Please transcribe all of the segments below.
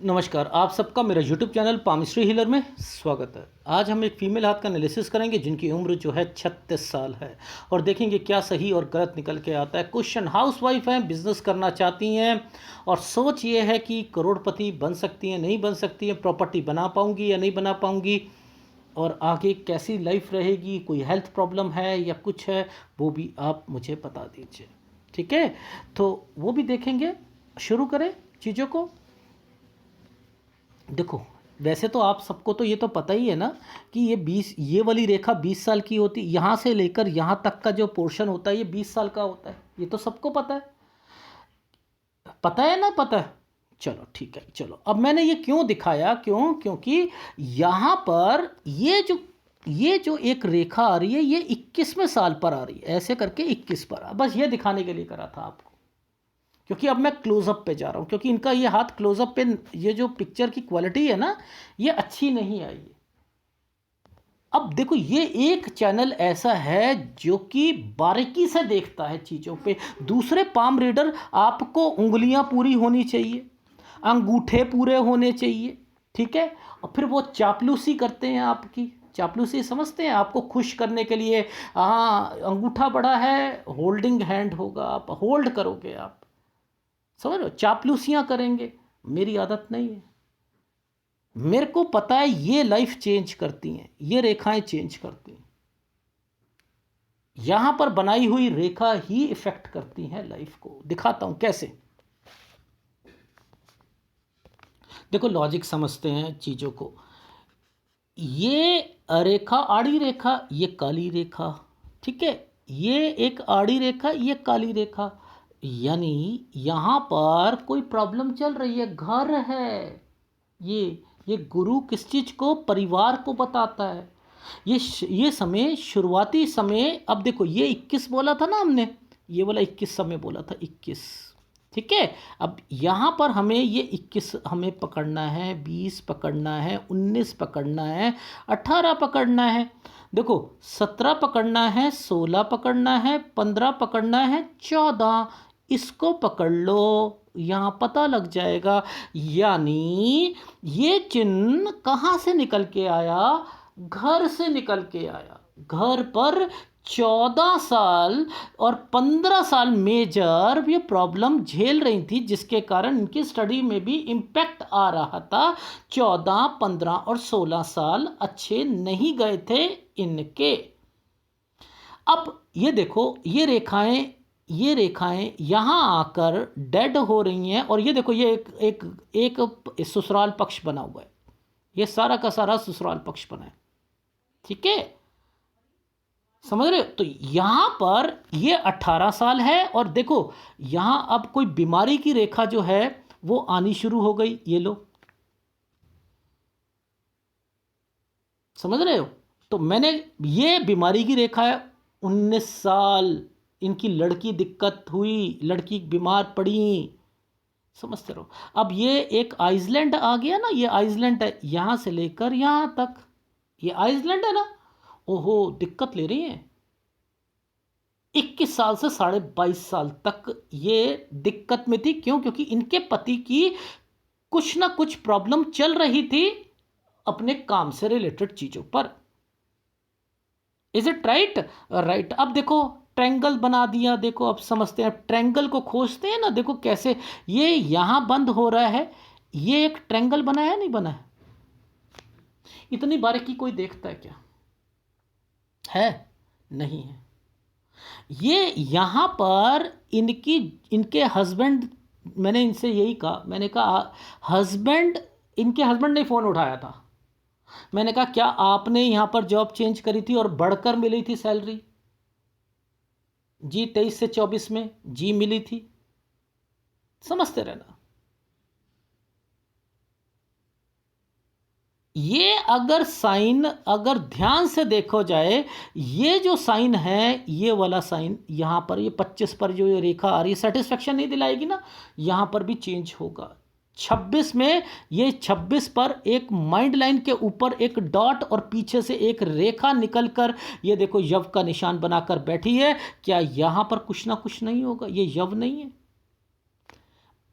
नमस्कार, आप सबका मेरा यूट्यूब चैनल पामिस्ट्री हीलर में स्वागत है। आज हम एक फ़ीमेल हाथ का एनालिसिस करेंगे जिनकी उम्र जो है 36 साल है और देखेंगे क्या सही और गलत निकल के आता है। क्वेश्चन, हाउसवाइफ हैं, बिजनेस करना चाहती हैं और सोच ये है कि करोड़पति बन सकती हैं, नहीं बन सकती हैं, प्रॉपर्टी बना पाऊँगी या नहीं बना पाऊँगी और आगे कैसी लाइफ रहेगी, कोई हेल्थ प्रॉब्लम है या कुछ है, वो भी आप मुझे बता दीजिए। ठीक है, तो वो भी देखेंगे। शुरू करें चीज़ों को। देखो, वैसे तो आप सबको तो ये तो पता ही है ना कि ये वाली रेखा 20 साल की होती, यहाँ से लेकर यहाँ तक का जो पोर्शन होता है ये 20 साल का होता है। ये तो सबको पता है। पता है ना? पता है। चलो ठीक है। चलो, अब मैंने ये क्यों दिखाया, क्योंकि यहाँ पर ये जो एक रेखा आ रही है ये 21वें साल पर आ रही है, ऐसे करके 21 पर बस ये दिखाने के लिए करा था आपको, क्योंकि अब मैं क्लोजअप पे जा रहा हूँ, क्योंकि इनका ये हाथ क्लोजअप पे, ये जो पिक्चर की क्वालिटी है ना ये अच्छी नहीं आई है। अब देखो, ये एक चैनल ऐसा है जो कि बारीकी से देखता है चीज़ों पे। दूसरे पाम रीडर, आपको उंगलियां पूरी होनी चाहिए, अंगूठे पूरे होने चाहिए, ठीक है। और फिर वो चापलूसी करते हैं आपकी। चापलूसी समझते हैं? आपको खुश करने के लिए, हाँ अंगूठा बड़ा है, होल्डिंग हैंड होगा, आप होल्ड करोगे, आप समझ रहे हो, चापलूसियाँ करेंगे। मेरी आदत नहीं है। मेरे को पता है ये लाइफ चेंज करती हैं, ये रेखाएं चेंज करती हैं। यहां पर बनाई हुई रेखा ही इफेक्ट करती हैं लाइफ को। दिखाता हूं कैसे। देखो, लॉजिक समझते हैं चीज़ों को। ये रेखा, आड़ी रेखा, ये काली रेखा, ठीक है। ये एक आड़ी रेखा, ये काली रेखा, यानी यहां पर कोई प्रॉब्लम चल रही है, घर है। ये गुरु किस चीज़ को? परिवार को बताता है। ये समय, शुरुआती समय। अब देखो, ये 21 बोला था ना हमने, ये वाला 21 समय बोला था, 21, ठीक है। अब यहाँ पर हमें ये 21 हमें पकड़ना है, 20 पकड़ना है, 19 पकड़ना है, 18 पकड़ना है, देखो 17 पकड़ना है, 16 पकड़ना है, 15 पकड़ना है, 14 इसको पकड़ लो, यहाँ पता लग जाएगा। यानी ये चिन्ह कहाँ से निकल के आया? घर से निकल के आया। घर पर 14 साल और 15 साल मेजर ये प्रॉब्लम झेल रही थी, जिसके कारण इनकी स्टडी में भी इम्पैक्ट आ रहा था। 14, 15 और 16 साल अच्छे नहीं गए थे इनके। अब ये देखो, ये रेखाएं यहाँ आकर डेड हो रही हैं और ये देखो, ये एक ससुराल पक्ष बना हुआ है। ये सारा का सारा ससुराल पक्ष बना है, ठीक है। समझ रहे हो? तो यहाँ पर ये 18 साल है और देखो यहाँ अब कोई बीमारी की रेखा जो है वो आनी शुरू हो गई। ये लो, समझ रहे हो? तो मैंने, ये बीमारी की रेखा है, 19 साल इनकी लड़की दिक्कत हुई, लड़की बीमार पड़ी, समझते रहो। अब ये एक आइसलैंड आ गया ना, ये आइसलैंड है, यहाँ से लेकर यहाँ तक ये आइसलैंड है ना। ओहो, दिक्कत ले रही है। 21 साल से 22.5 साल तक ये दिक्कत में थी। क्यों? क्योंकि इनके पति की कुछ ना कुछ प्रॉब्लम चल रही थी अपने काम से रिलेटेड चीज़ों पर। Is it right? राइट। अब देखो, ट्रायंगल बना दिया। देखो, अब समझते हैं, ट्रायंगल को खोजते हैं ना। देखो कैसे ये यहाँ बंद हो रहा है। ये एक ट्रायंगल बना है, नहीं बना है? इतनी बारीकी कोई देखता है क्या? है? नहीं है। ये यहाँ पर इनके हस्बैंड, मैंने इनसे यही कहा, मैंने कहा हस्बैंड, इनके हस्बैंड ने फ़ोन उठाया था। मैंने कहा क्या आपने यहाँ पर जॉब चेंज करी थी और बढ़कर मिली थी सैलरी? जी 23 से 24 में जी मिली थी। समझते रहना। ये अगर साइन, अगर ध्यान से देखो जाए, ये जो साइन है, ये वाला साइन यहाँ पर, ये 25 पर जो ये रेखा आ रही है, सेटिस्फेक्शन नहीं दिलाएगी ना। यहाँ पर भी चेंज होगा। 26 में, ये 26 पर एक माइंड लाइन के ऊपर एक डॉट और पीछे से एक रेखा निकलकर ये देखो यव का निशान बनाकर बैठी है। क्या यहाँ पर कुछ ना कुछ नहीं होगा? ये यव नहीं है।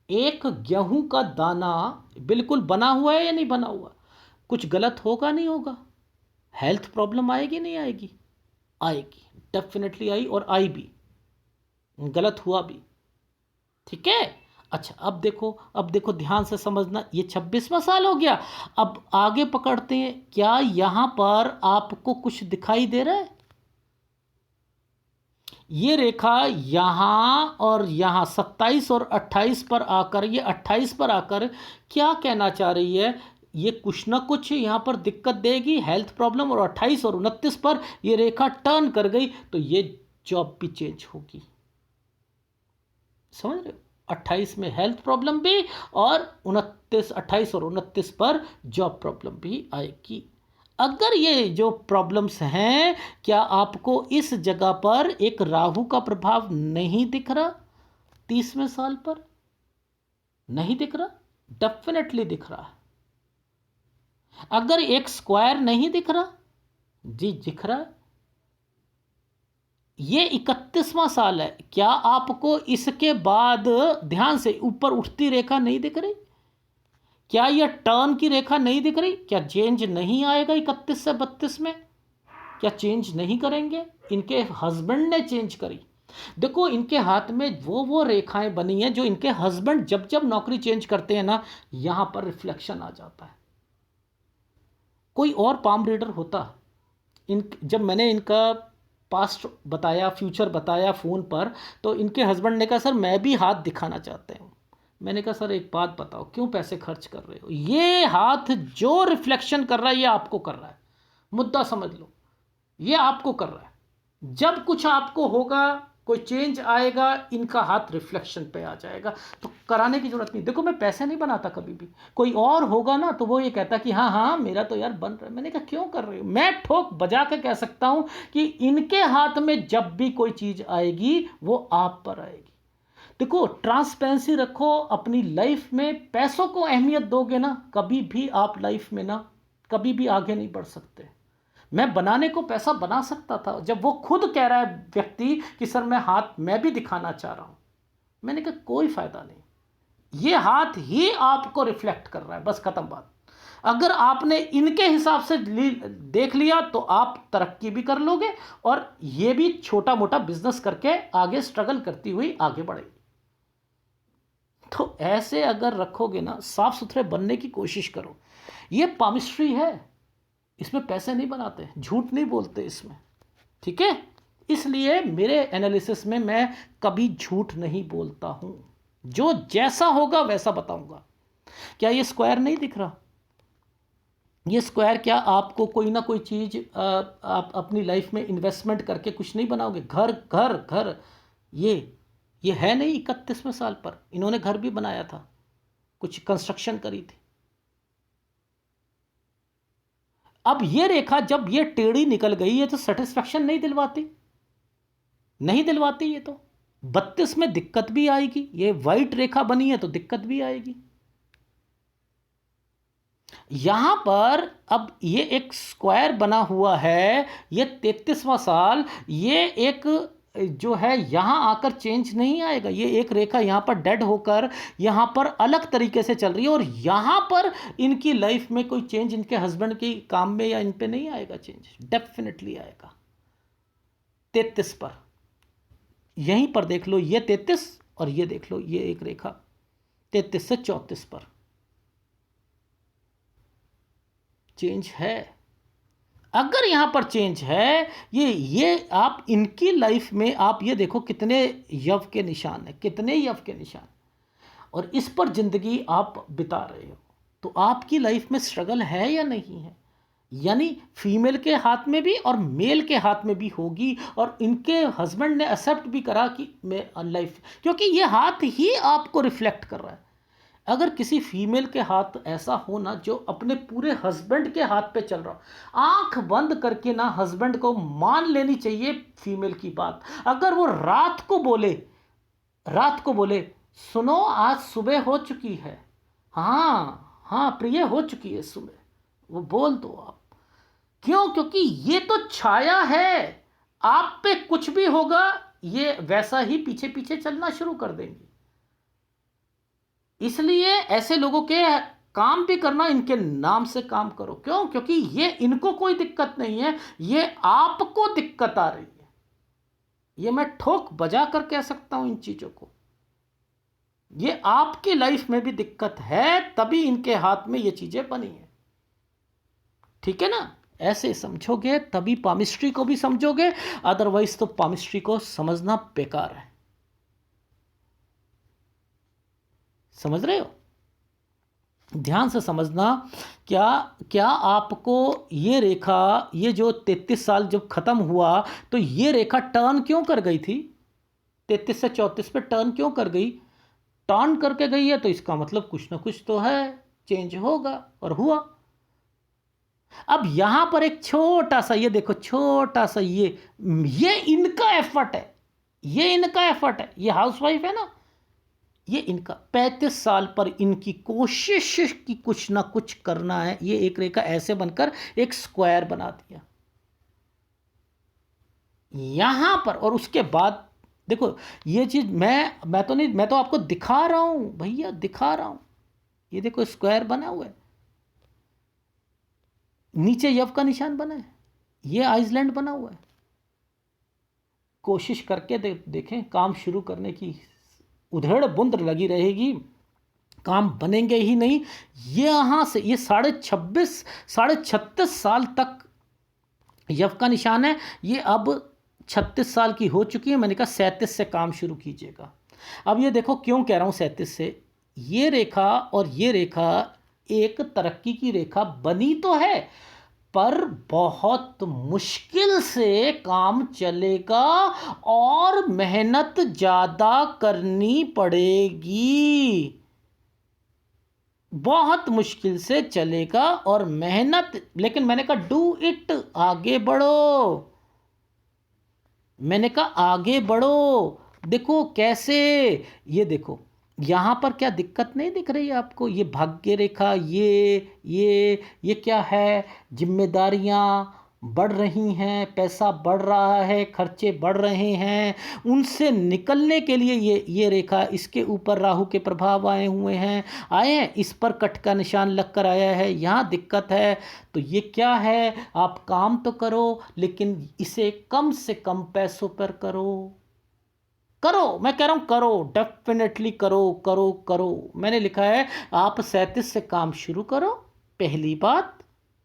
एक गेहूं का दाना बिल्कुल बना हुआ है या नहीं बना हुआ, कुछ गलत होगा नहीं होगा, हेल्थ प्रॉब्लम आएगी नहीं आएगी, आएगी, डेफिनेटली आई और आई भी, गलत हुआ भी। ठीक है। अच्छा अब देखो ध्यान से समझना, ये 26वां साल हो गया। अब आगे पकड़ते हैं, क्या यहां पर आपको कुछ दिखाई दे रहा है? ये रेखा यहां और यहां 27 और 28 पर आकर, ये 28 पर आकर क्या कहना चाह रही है? ये कुछ ना कुछ यहां पर दिक्कत देगी, हेल्थ प्रॉब्लम, और 28 और 29 पर ये रेखा टर्न कर गई तो ये जॉब भी चेंज होगी। समझ रहे हो? 28 में हेल्थ प्रॉब्लम भी, और 28 और 29 पर जॉब प्रॉब्लम भी आएगी। अगर ये जो प्रॉब्लम्स हैं, क्या आपको इस जगह पर एक राहु का प्रभाव नहीं दिख रहा? 30वें साल पर नहीं दिख रहा? डेफिनेटली दिख रहा है। अगर एक स्क्वायर नहीं दिख रहा? जी दिख रहा है। ये 31वां साल है, क्या आपको इसके बाद ध्यान से ऊपर उठती रेखा नहीं दिख रही? क्या यह टर्न की रेखा नहीं दिख रही? क्या चेंज नहीं आएगा 31 से 32 में? क्या चेंज नहीं करेंगे? इनके हस्बैंड ने चेंज करी। देखो इनके हाथ में वो रेखाएं बनी हैं जो इनके हस्बैंड जब जब नौकरी चेंज करते हैं ना, यहां पर रिफ्लेक्शन आ जाता है। कोई और पाम रीडर होता, इन जब मैंने इनका पास्ट बताया, फ्यूचर बताया फ़ोन पर, तो इनके हस्बैंड ने कहा सर मैं भी हाथ दिखाना चाहते हूँ। मैंने कहा सर एक बात बताओ, क्यों पैसे खर्च कर रहे हो? ये हाथ जो रिफ्लेक्शन कर रहा है ये आपको कर रहा है, मुद्दा समझ लो, ये आपको कर रहा है। जब कुछ आपको होगा, कोई चेंज आएगा, इनका हाथ रिफ्लेक्शन पे आ जाएगा, तो कराने की जरूरत नहीं। देखो मैं पैसे नहीं बनाता कभी भी, कोई और होगा ना तो वो ये कहता कि हाँ हाँ मेरा तो यार बन रहा है। मैंने कहा क्यों कर रहे हो? मैं ठोक बजा के कह सकता हूं कि इनके हाथ में जब भी कोई चीज आएगी वो आप पर आएगी। देखो ट्रांसपेरेंसी रखो अपनी लाइफ में, पैसों को अहमियत दोगे ना, कभी भी आप लाइफ में ना कभी भी आगे नहीं बढ़ सकते। मैं बनाने को पैसा बना सकता था, जब वो खुद कह रहा है व्यक्ति कि सर मैं हाथ मैं भी दिखाना चाह रहा हूं, मैंने कहा कोई फायदा नहीं, ये हाथ ही आपको रिफ्लेक्ट कर रहा है, बस खत्म बात। अगर आपने इनके हिसाब से देख लिया तो आप तरक्की भी कर लोगे, और ये भी छोटा मोटा बिजनेस करके आगे स्ट्रगल करती हुई आगे बढ़ेगी। तो ऐसे अगर रखोगे ना, साफ सुथरे बनने की कोशिश करो। ये पामिस्ट्री है, इसमें पैसे नहीं बनाते, झूठ नहीं बोलते इसमें। ठीक है, इसलिए मेरे एनालिसिस में मैं कभी झूठ नहीं बोलता हूं, जो जैसा होगा वैसा बताऊंगा। क्या ये स्क्वायर नहीं दिख रहा? ये स्क्वायर, क्या आपको कोई ना कोई चीज आप अपनी लाइफ में इन्वेस्टमेंट करके कुछ नहीं बनाओगे? घर घर घर, ये है नहीं 31वें साल पर इन्होंने घर भी बनाया था, कुछ कंस्ट्रक्शन करी थी। अब ये रेखा जब ये टेढ़ी निकल गई है तो सेटिस्फैक्शन नहीं दिलवाती, नहीं दिलवाती। ये तो 32 में दिक्कत भी आएगी, ये वाइट रेखा बनी है तो दिक्कत भी आएगी। यहां पर अब ये एक स्क्वायर बना हुआ है, ये 33वां साल, ये एक जो है यहां आकर चेंज नहीं आएगा। ये एक रेखा यहां पर डेड होकर यहां पर अलग तरीके से चल रही है, और यहां पर इनकी लाइफ में कोई चेंज, इनके हस्बैंड की काम में या इन पे नहीं आएगा चेंज, डेफिनेटली आएगा 33 पर। यहीं पर देख लो, ये 33 और ये देख लो, ये एक रेखा 33 से 34 पर चेंज है। अगर यहां पर चेंज है, ये आप इनकी लाइफ में आप ये देखो कितने यव के निशान है, कितने यव के निशान, और इस पर जिंदगी आप बिता रहे हो, तो आपकी लाइफ में स्ट्रगल है या नहीं है? यानी फीमेल के हाथ में भी और मेल के हाथ में भी होगी, और इनके हस्बैंड ने एक्सेप्ट भी करा कि मैं लाइफ, क्योंकि ये हाथ ही आपको रिफ्लेक्ट कर रहा है। अगर किसी फीमेल के हाथ ऐसा हो ना जो अपने पूरे हस्बैंड के हाथ पे चल रहा हो, आंख बंद करके ना हस्बैंड को मान लेनी चाहिए फीमेल की बात। अगर वो रात को बोले सुनो आज सुबह हो चुकी है, हाँ हाँ प्रिय हो चुकी है सुबह, वो बोल दो आप। क्यों? क्योंकि ये तो छाया है, आप पे कुछ भी होगा ये वैसा ही पीछे पीछे चलना शुरू कर देंगी। इसलिए ऐसे लोगों के काम भी करना, इनके नाम से काम करो। क्यों? क्योंकि ये इनको कोई दिक्कत नहीं है, ये आपको दिक्कत आ रही है। ये मैं ठोक बजा कर कह सकता हूं इन चीजों को। ये आपकी लाइफ में भी दिक्कत है, तभी इनके हाथ में ये चीजें बनी है। ठीक है ना? ऐसे समझोगे तभी पामिस्ट्री को भी समझोगे, अदरवाइज तो पामिस्ट्री को समझना बेकार है। समझ रहे हो? ध्यान से समझना। क्या क्या आपको ये रेखा, ये जो 33 साल जब खत्म हुआ तो ये रेखा टर्न क्यों कर गई थी? 33 से 34 पे टर्न क्यों कर गई? टर्न करके गई है तो इसका मतलब कुछ ना कुछ तो है, चेंज होगा, और हुआ। अब यहां पर एक छोटा सा, ये देखो छोटा सा, ये इनका एफर्ट है, ये इनका एफर्ट है। ये हाउसवाइफ है ना, ये इनका 35 साल पर इनकी कोशिश की कुछ ना कुछ करना है। ये एक रेखा ऐसे बनकर एक स्क्वायर बना दिया यहां पर। और उसके बाद देखो, ये चीज मैं तो नहीं, मैं तो आपको दिखा रहा हूं भैया, दिखा रहा हूं। ये देखो स्क्वायर बना हुआ है, नीचे यव का निशान बना है, ये आइसलैंड बना हुआ है। कोशिश करके देखें, काम शुरू करने की उधेड़ बुंद लगी रहेगी, काम बनेंगे ही नहीं। ये यहां से ये 36.5 साल तक यव का निशान है। ये अब 36 साल की हो चुकी है। मैंने कहा 37 से काम शुरू कीजिएगा। अब ये देखो क्यों कह रहा हूं 37 से। ये रेखा और ये रेखा एक तरक्की की रेखा बनी तो है, पर बहुत मुश्किल से काम चलेगा और मेहनत ज्यादा करनी पड़ेगी। बहुत मुश्किल से चलेगा और मेहनत, लेकिन मैंने कहा डू इट, आगे बढ़ो। मैंने कहा आगे बढ़ो। देखो कैसे, ये देखो यहां पर क्या दिक्कत नहीं दिख रही है आपको? ये भाग्य रेखा, ये क्या है? जिम्मेदारियां बढ़ रही हैं, पैसा बढ़ रहा है, खर्चे बढ़ रहे हैं। उनसे निकलने के लिए ये रेखा, इसके ऊपर राहु के प्रभाव आए हुए हैं, आए हैं, इस पर कट का निशान लगकर आया है, यहाँ दिक्कत है। तो ये क्या है? आप काम तो करो, लेकिन इसे कम से कम पैसों पर करो। करो, मैं कह रहा हूं करो, डेफिनेटली करो, करो करो। मैंने लिखा है आप 37 से काम शुरू करो, पहली बात।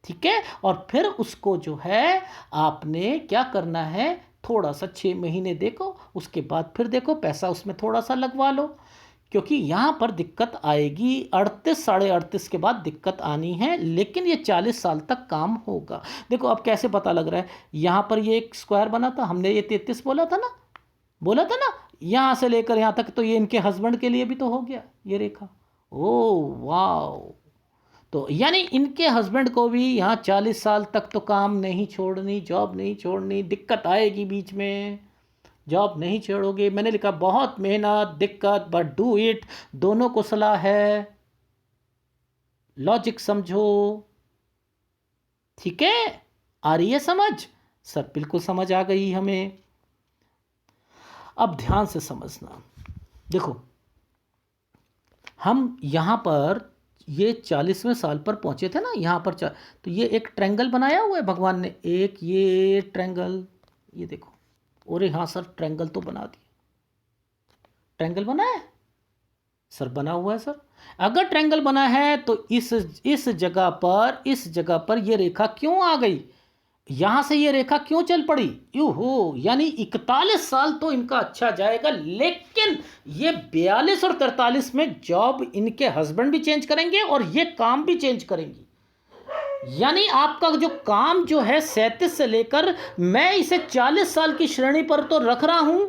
ठीक है? और फिर उसको जो है आपने क्या करना है, थोड़ा सा 6 महीने देखो, उसके बाद फिर देखो, पैसा उसमें थोड़ा सा लगवा लो। क्योंकि यहां पर दिक्कत आएगी, 38 38.5 के बाद दिक्कत आनी है, लेकिन ये 40 साल तक काम होगा। देखो अब कैसे पता लग रहा है, यहां पर ये एक स्क्वायर बना था, हमने ये 33 बोला था ना, बोला था ना, यहां से लेकर यहां तक, तो ये इनके हस्बैंड के लिए भी तो हो गया ये रेखा। ओ वाह! तो यानी इनके हस्बैंड को भी यहाँ 40 साल तक तो काम नहीं छोड़नी, जॉब नहीं छोड़नी। दिक्कत आएगी बीच में, जॉब नहीं छोड़ोगे। मैंने लिखा बहुत मेहनत, दिक्कत, बट डू इट। दोनों को सलाह है, लॉजिक समझो। ठीक है? आ रही है समझ? सर बिल्कुल समझ आ गई हमें। अब ध्यान से समझना। देखो हम यहाँ पर ये 40वें साल पर पहुँचे थे ना, यहाँ पर तो ये एक ट्रायंगल बनाया हुआ है भगवान ने, एक ये ट्रायंगल, ये देखो। अरे हाँ सर, ट्रायंगल तो बना दिया। ट्रायंगल बना है सर? बना हुआ है सर। अगर ट्रायंगल बना है तो इस जगह पर ये रेखा क्यों आ गई? यहां से ये रेखा क्यों चल पड़ी? यू हो, यानी 41 साल तो इनका अच्छा जाएगा, लेकिन ये 42 और 43 में जॉब इनके हस्बैंड भी चेंज करेंगे और ये काम भी चेंज करेंगी। यानी आपका जो काम जो है 37 से लेकर, मैं इसे 40 साल की श्रेणी पर तो रख रहा हूं।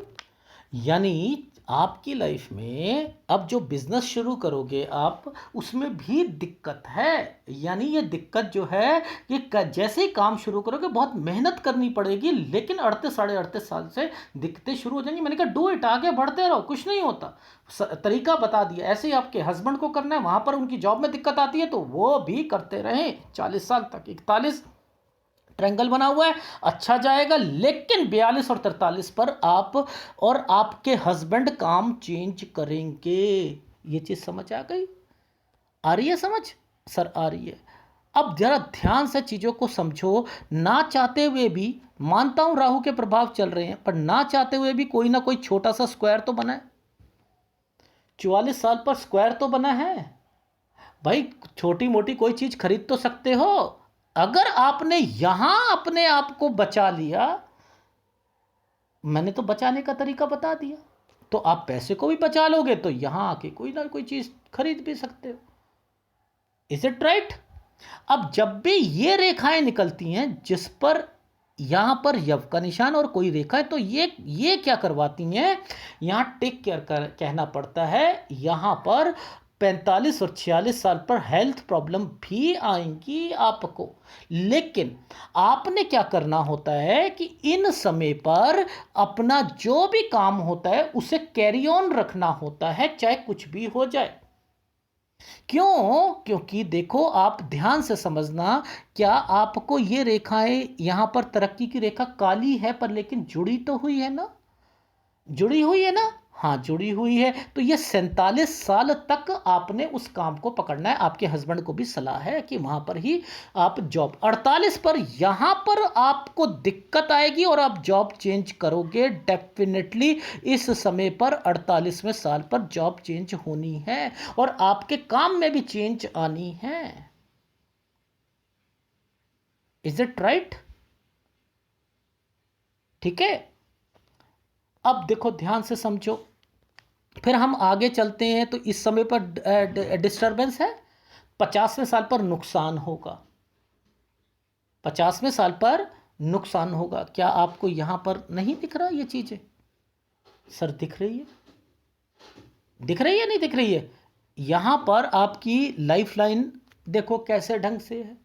यानी आपकी लाइफ में अब जो बिजनेस शुरू करोगे आप, उसमें भी दिक्कत है। यानी ये दिक्कत जो है कि जैसे ही काम शुरू करोगे बहुत मेहनत करनी पड़ेगी, लेकिन 38 साल से दिक्कतें शुरू हो जाएंगी। मैंने कहा डू इट, आगे बढ़ते रहो, कुछ नहीं होता। तरीका बता दिया। ऐसे ही आपके हस्बैंड को करना है, वहां पर उनकी जॉब में दिक्कत आती है तो वो भी करते रहें 40 साल तक। 41 ट्रायंगल बना हुआ है, अच्छा जाएगा, लेकिन 42 और 43 पर आप और आपके हस्बैंड काम चेंज करेंगे। ये चीज़ समझ आ गई? आ रही है समझ? सर आ रही है। अब जरा ध्यान से चीज़ों को समझो। ना चाहते हुए भी, मानता हूं राहु के प्रभाव चल रहे हैं, पर ना चाहते हुए भी कोई ना कोई छोटा सा स्क्वायर तो बना है। 44 साल पर स्क्वायर तो बना है भाई। छोटी मोटी कोई चीज़ खरीद तो सकते हो। अगर आपने यहां अपने आप को बचा लिया, मैंने तो बचाने का तरीका बता दिया, तो आप पैसे को भी बचा लोगे तो यहां आके कोई ना कोई चीज़ खरीद भी सकते हो। Is it right? अब जब भी ये रेखाएं निकलती हैं जिस पर यहां पर यव का निशान और कोई रेखा है, तो ये क्या करवाती हैं, यहां टेक केयर कहना पड़ता है। यहां पर 45 और 46 साल पर हेल्थ प्रॉब्लम भी आएंगी आपको, लेकिन आपने क्या करना होता है कि इन समय पर अपना जो भी काम होता है उसे कैरी ऑन रखना होता है, चाहे कुछ भी हो जाए। क्यों? क्योंकि देखो, आप ध्यान से समझना, क्या आपको ये रेखाएं, यहां पर तरक्की की रेखा काली है पर लेकिन जुड़ी तो हुई है ना? जुड़ी हुई है ना? हाँ, जुड़ी हुई है। तो ये 47 साल तक आपने उस काम को पकड़ना है। आपके हस्बैंड को भी सलाह है कि वहां पर ही आप जॉब, 48 पर यहां पर आपको दिक्कत आएगी और आप जॉब चेंज करोगे डेफिनेटली। इस समय पर 48वें साल पर जॉब चेंज होनी है और आपके काम में भी चेंज आनी है। Is it right? ठीक है। अब देखो, ध्यान से समझो, फिर हम आगे चलते हैं। तो इस समय पर डिस्टरबेंस है। 50वें साल पर नुकसान होगा। 50वें साल पर नुकसान होगा। क्या आपको यहां पर नहीं दिख रहा ये चीजें? सर दिख रही है? दिख रही है नहीं दिख रही है? यहां पर आपकी लाइफ लाइन देखो कैसे ढंग से है।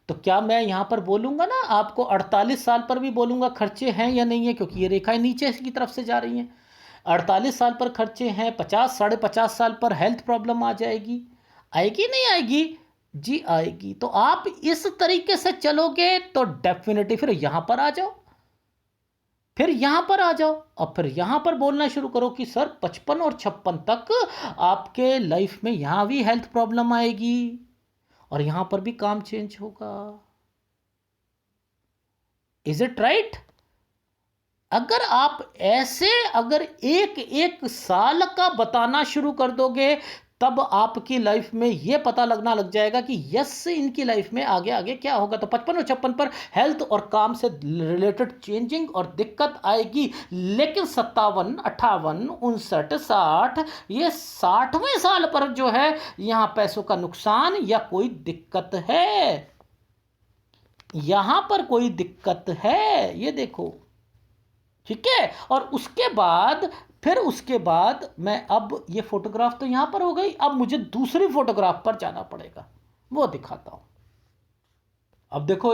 तो क्या मैं यहां पर बोलूंगा ना आपको, 48 साल पर भी बोलूंगा खर्चे हैं या नहीं है, क्योंकि ये रेखाएं नीचे की तरफ से जा रही हैं। 48 साल पर खर्चे हैं, 50 50.5 साल पर हेल्थ प्रॉब्लम आ जाएगी। आएगी नहीं आएगी? जी आएगी। तो आप इस तरीके से चलोगे तो डेफिनेटली फिर यहां पर आ जाओ, फिर यहां पर आ जाओ और फिर यहां पर बोलना शुरू करो कि सर 55 और 56 तक आपके लाइफ में यहां भी हेल्थ प्रॉब्लम आएगी और यहां पर भी काम चेंज होगा। Is it right? अगर आप ऐसे अगर एक एक साल का बताना शुरू कर दोगे, तब आपकी लाइफ में यह पता लगना लग जाएगा कि यस, इनकी लाइफ में आगे आगे क्या होगा। तो 55 और 56 पर हेल्थ और काम से रिलेटेड चेंजिंग और दिक्कत आएगी, लेकिन 57, 58, 59, 60, ये 60वें साल पर जो है यहां पैसों का नुकसान या कोई दिक्कत है, यहां पर कोई दिक्कत है, ये देखो। ठीक है। और उसके बाद, फिर उसके बाद मैं, अब ये फोटोग्राफ तो यहां पर हो गई, अब मुझे दूसरी फोटोग्राफ पर जाना पड़ेगा, वो दिखाता हूं। अब देखो,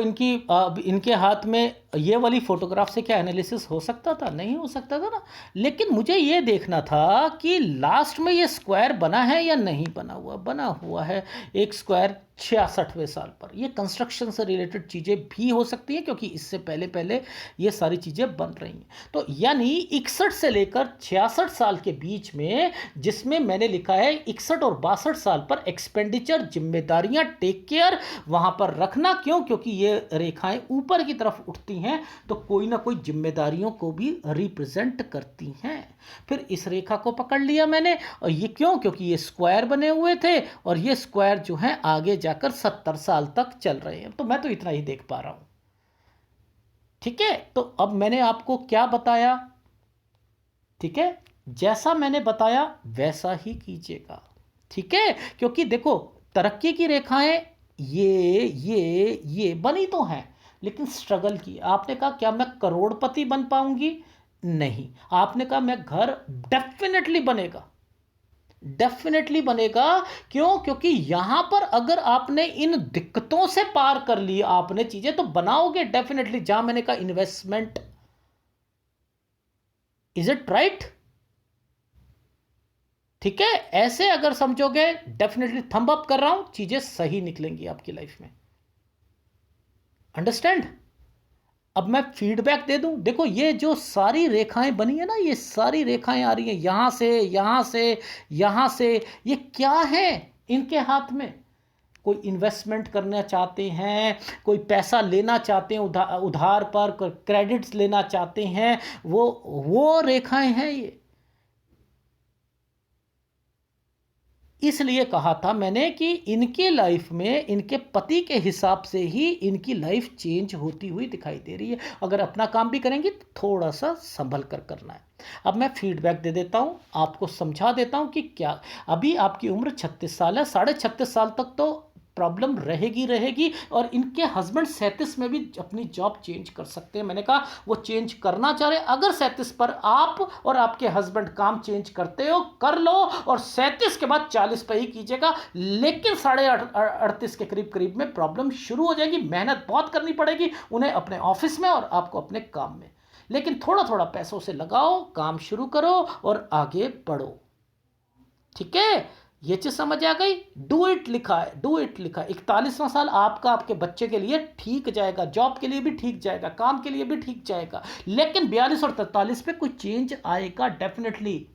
अब इनके हाथ में ये वाली फोटोग्राफ से क्या एनालिसिस हो सकता था? नहीं हो सकता था ना। लेकिन मुझे ये देखना था कि लास्ट में ये स्क्वायर बना है या नहीं बना हुआ। बना हुआ है एक स्क्वायर 66वें साल पर। ये कंस्ट्रक्शन से रिलेटेड चीज़ें भी हो सकती हैं, क्योंकि इससे पहले पहले ये सारी चीज़ें बन रही हैं। तो यानी 61 से लेकर 66 साल के बीच में, जिसमें मैंने लिखा है 61 और 62 साल पर एक्सपेंडिचर, जिम्मेदारियां, टेक केयर वहां पर रखना। क्यों? क्योंकि ये रेखाएं ऊपर की तरफ उठती हैं तो कोई ना कोई जिम्मेदारियों को भी रिप्रेजेंट करती हैं। फिर इस रेखा को पकड़ लिया मैंने, और ये क्यों? क्योंकि ये स्क्वायर बने हुए थे और ये स्क्वायर जो है आगे जाकर 70 साल तक चल रहे हैं। तो मैं तो इतना ही देख पा रहा हूं। ठीक है। तो अब मैंने आपको क्या बताया? ठीक है, जैसा मैंने बताया वैसा ही कीजिएगा। ठीक है। क्योंकि देखो, तरक्की की रेखाएं ये बनी तो हैं, लेकिन स्ट्रगल की। आपने कहा क्या मैं करोड़पति बन पाऊंगी? नहीं। आपने कहा मैं घर, डेफिनेटली बनेगा, डेफिनेटली बनेगा। क्यों? क्योंकि यहां पर अगर आपने इन दिक्कतों से पार कर ली आपने चीजें, तो बनाओगे डेफिनेटली। जहां मैंने कहा इन्वेस्टमेंट। Is it right? ठीक है। ऐसे अगर समझोगे, डेफिनेटली थंब अप कर रहा हूं, चीजें सही निकलेंगी आपकी लाइफ में। अंडरस्टैंड? अब मैं फीडबैक दे दूं, देखो ये जो सारी रेखाएं बनी है ना, ये सारी रेखाएं आ रही हैं यहां से, यहां से, यहां से, ये क्या है इनके हाथ में? कोई इन्वेस्टमेंट करना चाहते हैं, कोई पैसा लेना चाहते हैं उधार पर, क्रेडिट्स लेना चाहते हैं, वो रेखाएं हैं ये। इसलिए कहा था मैंने कि इनके लाइफ में इनके पति के हिसाब से ही इनकी लाइफ चेंज होती हुई दिखाई दे रही है। अगर अपना काम भी करेंगे तो थोड़ा सा संभल कर करना है। अब मैं फीडबैक दे देता हूं, आपको समझा देता हूं कि क्या, अभी आपकी उम्र 36 साल है, 36.5 साल तक तो प्रॉब्लम रहेगी रहेगी, और इनके हस्बैंड 37 में भी अपनी जॉब चेंज कर सकते हैं। मैंने कहा वो चेंज करना चाह रहे, अगर 37 पर आप और आपके हस्बैंड काम चेंज करते हो कर लो, और 37 के बाद 40 पर ही कीजिएगा, लेकिन 38 के करीब करीब में प्रॉब्लम शुरू हो जाएगी। मेहनत बहुत करनी पड़ेगी उन्हें अपने ऑफिस में और आपको अपने काम में, लेकिन थोड़ा थोड़ा पैसों से लगाओ, काम शुरू करो और आगे बढ़ो। ठीक है, ये चीज समझ आ गई? डू इट लिखा है, डू इट लिखा है। 41वां साल आपका आपके बच्चे के लिए ठीक जाएगा, जॉब के लिए भी ठीक जाएगा, काम के लिए भी ठीक जाएगा, लेकिन 42 और 43 पे कोई चेंज आएगा, डेफिनेटली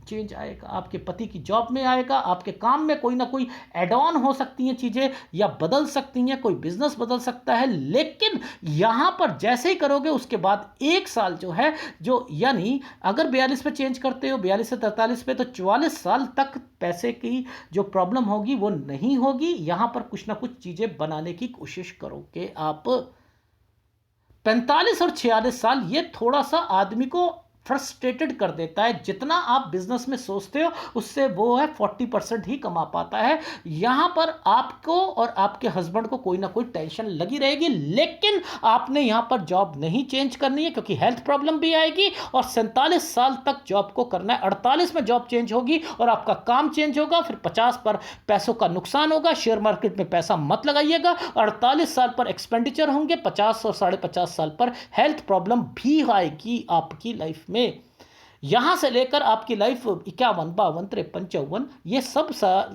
चेंज आएगा। आपके पति की जॉब में आएगा, आपके काम में कोई ना कोई एड ऑन हो सकती हैं चीजें, या बदल सकती हैं, कोई बिजनेस बदल सकता है, लेकिन यहां पर जैसे ही करोगे उसके बाद 1 साल जो है, जो यानी अगर 42 पे चेंज करते हो, 42 से 43 पे, तो 44 साल तक पैसे की जो प्रॉब्लम होगी वो नहीं होगी। यहां पर कुछ ना कुछ चीजें बनाने की कोशिश करोगे आप। 45 और 46 साल ये थोड़ा सा आदमी को फ्रस्ट्रेटेड कर देता है। जितना आप बिजनेस में सोचते हो उससे वो है 40% ही कमा पाता है। यहां पर आपको और आपके हस्बैंड को कोई ना कोई टेंशन लगी रहेगी, लेकिन आपने यहां पर जॉब नहीं चेंज करनी है, क्योंकि हेल्थ प्रॉब्लम भी आएगी, और 47 साल तक जॉब को करना है। 48 में जॉब चेंज होगी और आपका काम चेंज होगा, फिर 50 पर पैसों का नुकसान होगा, शेयर मार्केट में पैसा मत लगाइएगा। 48 साल पर एक्सपेंडिचर होंगे, 50 और 50.5 साल पर हेल्थ प्रॉब्लम भी आएगी आपकी लाइफ में। यहां से लेकर आपकी लाइफ 51, 52, 53, 54 ये सब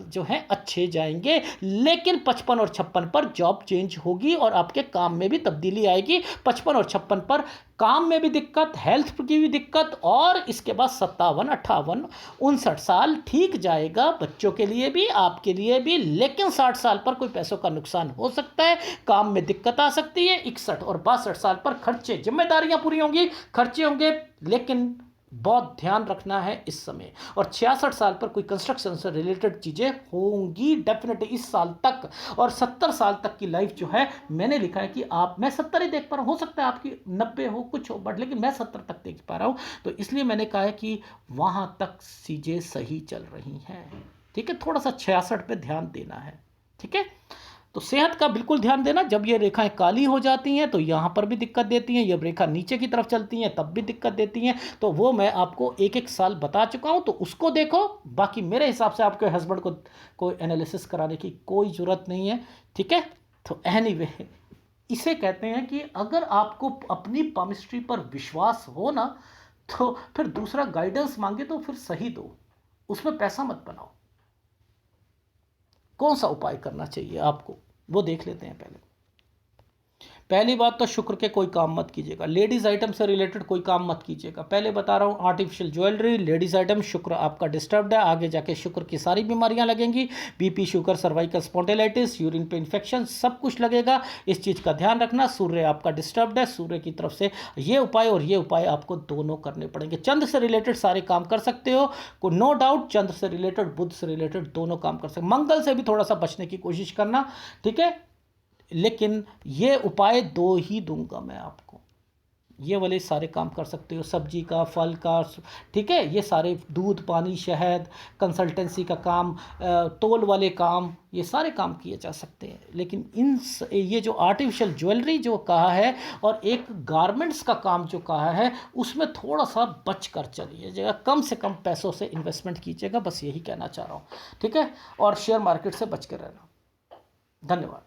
जो है अच्छे जाएंगे, लेकिन 55 और 56 पर जॉब चेंज होगी और आपके काम में भी तब्दीली आएगी। 55 और 56 पर काम में भी दिक्कत, हेल्थ की भी दिक्कत, और इसके बाद 57, 58, 59 साल ठीक जाएगा, बच्चों के लिए भी आपके लिए भी, लेकिन 60 साल पर कोई पैसों का नुकसान हो सकता है, काम में दिक्कत आ सकती है। 61 और 62 साल पर खर्चे, जिम्मेदारियां पूरी होंगी, खर्चे होंगे, लेकिन बहुत ध्यान रखना है इस समय। और 66 साल पर कोई कंस्ट्रक्शन से रिलेटेड चीजें होंगी डेफिनेटली इस साल तक। और 70 साल तक की लाइफ जो है, मैंने लिखा है कि आप, मैं 70 ही देख पा रहा हूं, हो सकता है आपकी 90 हो, कुछ हो, बट लेकिन मैं 70 तक देख पा रहा हूं, तो इसलिए मैंने कहा है कि वहां तक चीजें सही चल रही हैं। ठीक है, थोड़ा सा 66 पे ध्यान देना है। ठीक है, तो सेहत का बिल्कुल ध्यान देना। जब ये रेखाएं काली हो जाती हैं तो यहाँ पर भी दिक्कत देती हैं, जब रेखा नीचे की तरफ चलती हैं तब भी दिक्कत देती हैं। तो वो मैं आपको एक एक साल बता चुका हूँ, तो उसको देखो। बाकी मेरे हिसाब से आपके हस्बैंड को कोई एनालिसिस कराने की कोई ज़रूरत नहीं है। ठीक है, तो एनीवे इसे कहते हैं कि अगर आपको अपनी पामिस्ट्री पर विश्वास हो ना, तो फिर दूसरा गाइडेंस मांगे तो फिर सही दो, उसमें पैसा मत बनाओ। कौन सा उपाय करना चाहिए आपको वो देख लेते हैं। पहली बात तो शुक्र के कोई काम मत कीजिएगा, लेडीज आइटम से रिलेटेड कोई काम मत कीजिएगा। पहले बता रहा हूँ, आर्टिफिशियल ज्वेलरी, लेडीज आइटम, शुक्र आपका डिस्टर्ब्ड है, आगे जाके शुक्र की सारी बीमारियां लगेंगी, BP, sugar, cervical spondylitis, urine पे इन्फेक्शन, सब कुछ लगेगा। इस चीज़ का ध्यान रखना। सूर्य आपका डिस्टर्ब्ड है, सूर्य की तरफ से ये उपाय और ये उपाय आपको दोनों करने पड़ेंगे। चंद्र से रिलेटेड सारे काम कर सकते हो, को नो डाउट, चंद्र से रिलेटेड, बुध से रिलेटेड दोनों काम कर सकते। मंगल से भी थोड़ा सा बचने की कोशिश करना, ठीक है, लेकिन ये उपाय 2 ही दूंगा मैं आपको, ये वाले सारे काम कर सकते हो, सब्जी का, फल का, ठीक है, ये सारे दूध, पानी, शहद, कंसल्टेंसी का काम, तोल वाले काम, ये सारे काम किए जा सकते हैं। लेकिन ये जो आर्टिफिशियल ज्वेलरी जो कहा है और एक गारमेंट्स का काम जो कहा है, उसमें थोड़ा सा बच कर चलिएगा, कम से कम पैसों से इन्वेस्टमेंट कीजिएगा, बस यही कहना चाह रहा हूँ। ठीक है, और शेयर मार्केट से बच कर रहना। धन्यवाद।